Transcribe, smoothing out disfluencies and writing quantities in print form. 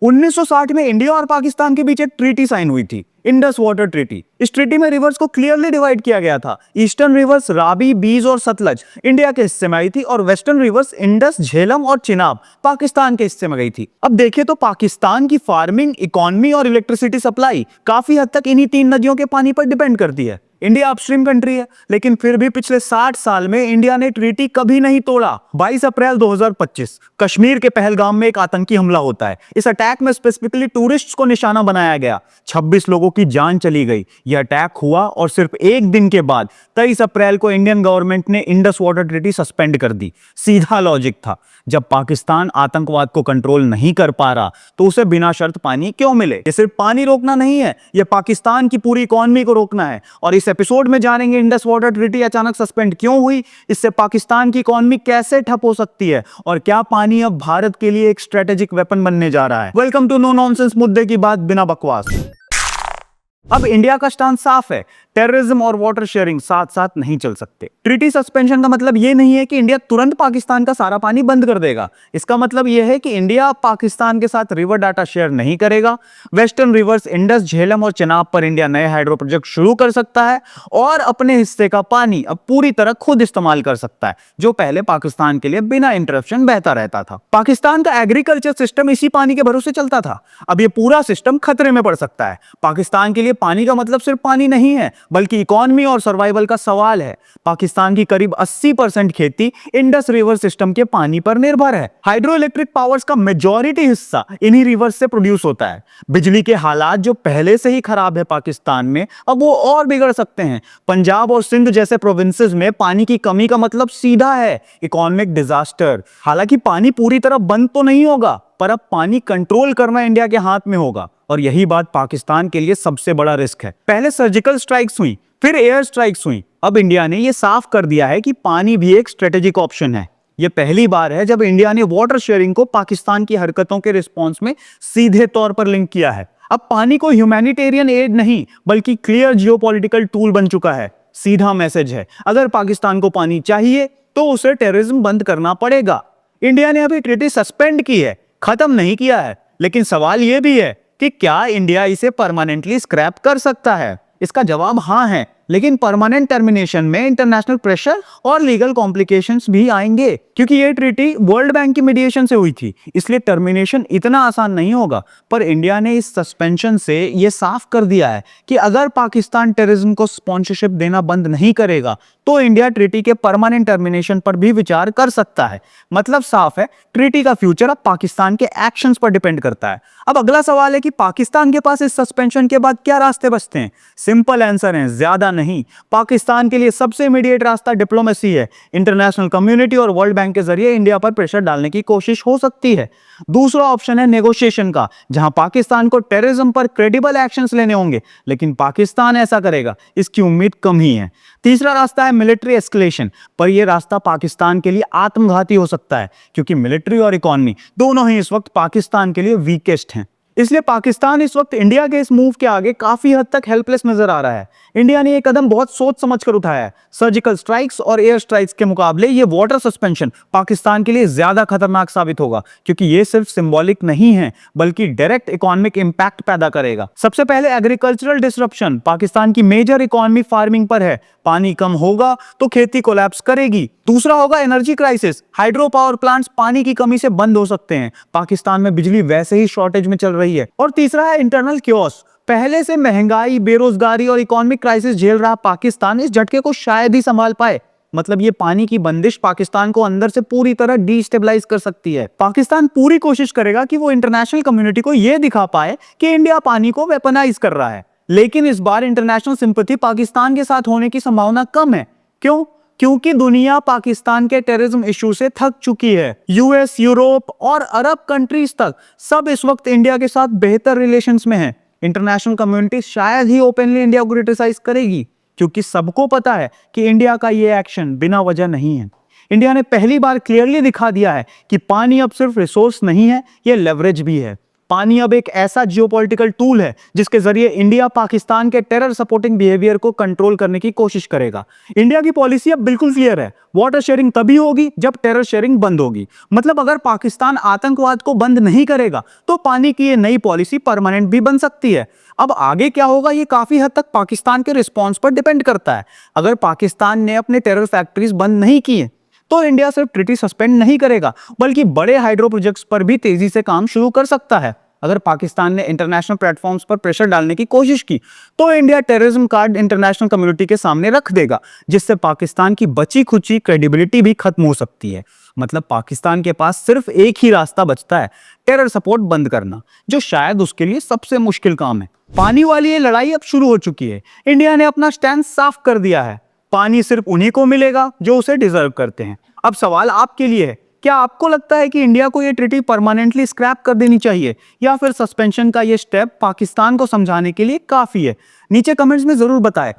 1960 में इंडिया और पाकिस्तान के बीच एक ट्रीटी साइन हुई थी, इंडस वाटर ट्रीटी। इस ट्रीटी में रिवर्स को क्लियरली डिवाइड किया गया था। ईस्टर्न रिवर्स रावी, बीज और सतलज इंडिया के हिस्से में आई थी और वेस्टर्न रिवर्स इंडस, झेलम और चिनाब पाकिस्तान के हिस्से में गई थी। अब देखिए तो पाकिस्तान की फार्मिंग, इकोनॉमी और इलेक्ट्रिसिटी सप्लाई काफी हद तक इन्हीं तीन नदियों के पानी पर डिपेंड करती है। इंडिया अपस्ट्रीम कंट्री है, लेकिन फिर भी पिछले 60 साल में इंडिया ने ट्रीटी कभी नहीं तोड़ा। 22 अप्रैल 2025 कश्मीर के पहलगाम में एक आतंकी हमला होता है। इस अटैक में स्पेसिफिकली टूरिस्ट्स को निशाना बनाया गया। 26 लोगों की जान चली गई। यह अटैक हुआ और सिर्फ एक दिन के बाद 23 अप्रैल को इंडियन गवर्नमेंट ने इंडस वाटर ट्रीटी सस्पेंड कर दी। सीधा लॉजिक था, जब पाकिस्तान आतंकवाद को कंट्रोल नहीं कर पा रहा तो उसे बिना शर्त पानी क्यों मिले। ये सिर्फ पानी रोकना नहीं है, यह पाकिस्तान की पूरी इकोनॉमी को रोकना है। और इस एपिसोड में जानेंगे इंडस वाटर ट्रीटी अचानक सस्पेंड क्यों हुई, इससे पाकिस्तान की इकोनॉमी कैसे ठप हो सकती है और क्या पानी अब भारत के लिए एक स्ट्रेटेजिक वेपन बनने जा रहा है। वेलकम टू नो नॉनसेंस, मुद्दे की बात बिना बकवास। अब इंडिया का स्टैंड साफ है, टेररिज्म और वाटर शेयरिंग साथ साथ नहीं चल सकते। ट्रीटी सस्पेंशन का मतलब यह नहीं है कि इंडिया तुरंत पाकिस्तान का सारा पानी बंद कर देगा। इसका मतलब यह है कि इंडिया पाकिस्तान के साथ रिवर डाटा शेयर नहीं करेगा। वेस्टर्न रिवर्स इंडस, झेलम और चिनाब पर इंडिया नए हाइड्रो प्रोजेक्ट शुरू कर सकता है और अपने हिस्से का पानी अब पूरी तरह खुद इस्तेमाल कर सकता है, जो पहले पाकिस्तान के लिए बिना इंटरप्शन बहता रहता था। पाकिस्तान का एग्रीकल्चर सिस्टम इसी पानी के भरोसे चलता था। अब यह पूरा सिस्टम खतरे में पड़ सकता है। पाकिस्तान के लिए पानी का मतलब सिर्फ पानी नहीं है, बल्कि इकोनॉमी और सर्वाइवल का सवाल है। पाकिस्तान की करीब 80% खेती इंडस रिवर सिस्टम के पानी पर निर्भर है। हाइड्रो इलेक्ट्रिक पावर्स का मेजॉरिटी हिस्सा इन्हीं रिवर्स से प्रोड्यूस होता है। बिजली के हालात जो पहले से ही खराब है पाकिस्तान में, अब वो और बिगड़ सकते हैं। पंजाब और सिंध जैसे प्रोविंसेस में पानी की कमी का मतलब सीधा है इकोनॉमिक डिजास्टर। हालांकि पानी पूरी तरह बंद तो नहीं होगा, पर अब पानी कंट्रोल करना इंडिया के हाथ में होगा और यही बात पाकिस्तान के लिए सबसे बड़ा रिस्क है। पहले सर्जिकल स्ट्राइक्स हुई, फिर एयर स्ट्राइक्स हुई। अब इंडिया ने यह साफ कर दिया है कि पानी भी एक स्ट्रेटेजिक ऑप्शन है। यह पहली बार है जब इंडिया ने वाटर शेयरिंग को पाकिस्तान की हरकतों के रिस्पॉन्स में सीधे तौर पर लिंक किया है। अब पानी को ह्यूमैनिटेरियन एड नहीं, बल्कि क्लियर जियोपॉलिटिकल टूल बन चुका है। सीधा मैसेज है, अगर पाकिस्तान को पानी चाहिए तो उसे टेररिज्म बंद करना पड़ेगा। इंडिया ने अभी ट्रीटी सस्पेंड की है, खत्म नहीं किया है, लेकिन सवाल यह भी है कि क्या इंडिया इसे परमानेंटली स्क्रैप कर सकता है। इसका जवाब हाँ है, लेकिन परमानेंट टर्मिनेशन में इंटरनेशनल प्रेशर और लीगल कॉम्प्लिकेशंस भी आएंगे, क्योंकि ये ट्रीटी वर्ल्ड बैंक की मीडिएशन से हुई थी, इसलिए टर्मिनेशन इतना आसान नहीं होगा। पर इंडिया ने इस सस्पेंशन से ये साफ कर दिया है कि अगर पाकिस्तान टेररिज्म को स्पॉन्सरशिप देना बंद नहीं करेगा तो इंडिया ट्रीटी के परमानेंट टर्मिनेशन पर भी विचार कर सकता है। मतलब साफ है, ट्रीटी का फ्यूचर अब पाकिस्तान के एक्शंस पर डिपेंड करता है। अब अगला सवाल है कि पाकिस्तान के पास इस सस्पेंशन के बाद क्या रास्ते बचते हैं। सिंपल आंसर है, ज्यादा नहीं। पाकिस्तान के लिए सबसे इमीडिएट रास्ता डिप्लोमेसी है। इंटरनेशनल कम्युनिटी और वर्ल्ड बैंक के जरिए इंडिया पर प्रेशर डालने की कोशिश हो सकती है। दूसरा ऑप्शन है नेगोशिएशन का, जहां पाकिस्तान को टेररिज्म पर क्रेडिबल एक्शंस लेने होंगे, लेकिन पाकिस्तान ऐसा करेगा इसकी उम्मीद कम ही है। तीसरा रास्ता है मिलिट्री एस्केलेशन, पर यह रास्ता पाकिस्तान के लिए आत्मघाती हो सकता है, क्योंकि मिलिट्री और इकोनॉमी दोनों ही इस वक्त पाकिस्तान के लिए वीकेस्ट हैं। इसलिए पाकिस्तान इस वक्त इंडिया के इस मूव के आगे काफी हद तक हेल्पलेस नजर आ रहा है। इंडिया ने यह कदम बहुत सोच समझकर उठाया है। सर्जिकल स्ट्राइक्स और एयर स्ट्राइक्स के मुकाबले ये वाटर सस्पेंशन पाकिस्तान के लिए ज्यादा खतरनाक साबित होगा, क्योंकि ये सिर्फ सिंबॉलिक नहीं है, बल्कि डायरेक्ट इकोनॉमिक इंपैक्ट पैदा करेगा। सबसे पहले एग्रीकल्चरल डिसरप्शन। पाकिस्तान की मेजर इकोनॉमी फार्मिंग पर है। पानी कम होगा तो खेती कोलैप्स करेगी। दूसरा होगा energy crisis. Hydro power plants पानी की कमी से बंद हो सकते हैं। पाकिस्तान में बिजली वैसे ही शॉर्टेज में चल रही है। और तीसरा है इंटरनल क्योस। पहले से महंगाई, बेरोजगारी और इकोनॉमिक क्राइसिस झेल रहा पाकिस्तान इस झटके को शायद ही संभाल पाए। मतलब ये पानी की बंदिश पाकिस्तान को अंदर से पूरी तरह डिस्टेबलाइज कर सकती है। पाकिस्तान पूरी कोशिश करेगा कि वो इंटरनेशनल कम्युनिटी को यह दिखा पाए कि इंडिया पानी को वेपनाइज कर रहा है, लेकिन इस बार इंटरनेशनल सिंपैथी पाकिस्तान के साथ होने की संभावना कम है। क्यों? क्योंकि दुनिया पाकिस्तान के टेररिज्म इशू से थक चुकी है। यूएस, यूरोप और अरब कंट्रीज तक सब इस वक्त इंडिया के साथ बेहतर रिलेशंस में है। इंटरनेशनल कम्युनिटी शायद ही ओपनली इंडिया को क्रिटिसाइज करेगी, क्योंकि सबको पता है कि इंडिया का ये एक्शन बिना वजह नहीं है। इंडिया ने पहली बार क्लियरली दिखा दिया है कि पानी अब सिर्फ रिसोर्स नहीं है, ये लेवरेज भी है। पानी अब एक ऐसा जियोपॉलिटिकल टूल है जिसके जरिए इंडिया पाकिस्तान के टेरर सपोर्टिंग बिहेवियर को कंट्रोल करने की कोशिश करेगा। इंडिया की पॉलिसी अब बिल्कुल क्लियर है, वाटर शेयरिंग तभी होगी जब टेरर शेयरिंग बंद होगी। मतलब अगर पाकिस्तान आतंकवाद को बंद नहीं करेगा तो पानी की ये नई पॉलिसी परमानेंट भी बन सकती है। अब आगे क्या होगा ये काफी हद तक पाकिस्तान के रिस्पॉन्स पर डिपेंड करता है। अगर पाकिस्तान ने अपने टेरर फैक्ट्रीज बंद नहीं किए तो इंडिया सिर्फ ट्रीटी सस्पेंड नहीं करेगा बल्कि बड़े हाइड्रो प्रोजेक्ट्स पर भी तेजी से काम शुरू कर सकता है। अगर पाकिस्तान ने इंटरनेशनल प्लेटफॉर्म्स पर प्रेशर डालने की कोशिश की तो India terrorism card international community के सामने रख देगा, जिससे पाकिस्तान की बची खुची क्रेडिबिलिटी भी खत्म हो सकती है। मतलब पाकिस्तान के पास सिर्फ एक ही रास्ता बचता है, टेरर सपोर्ट बंद करना, जो शायद उसके लिए सबसे मुश्किल काम है। पानी वाली ये लड़ाई अब शुरू हो चुकी है। इंडिया ने अपना स्टैंड साफ कर दिया है, पानी सिर्फ उन्हीं को मिलेगा जो उसे डिजर्व करते हैं। अब सवाल आपके लिए है, क्या आपको लगता है कि इंडिया को ये ट्रीटी परमानेंटली स्क्रैप कर देनी चाहिए या फिर सस्पेंशन का ये स्टेप पाकिस्तान को समझाने के लिए काफी है? नीचे कमेंट्स में जरूर बताएं।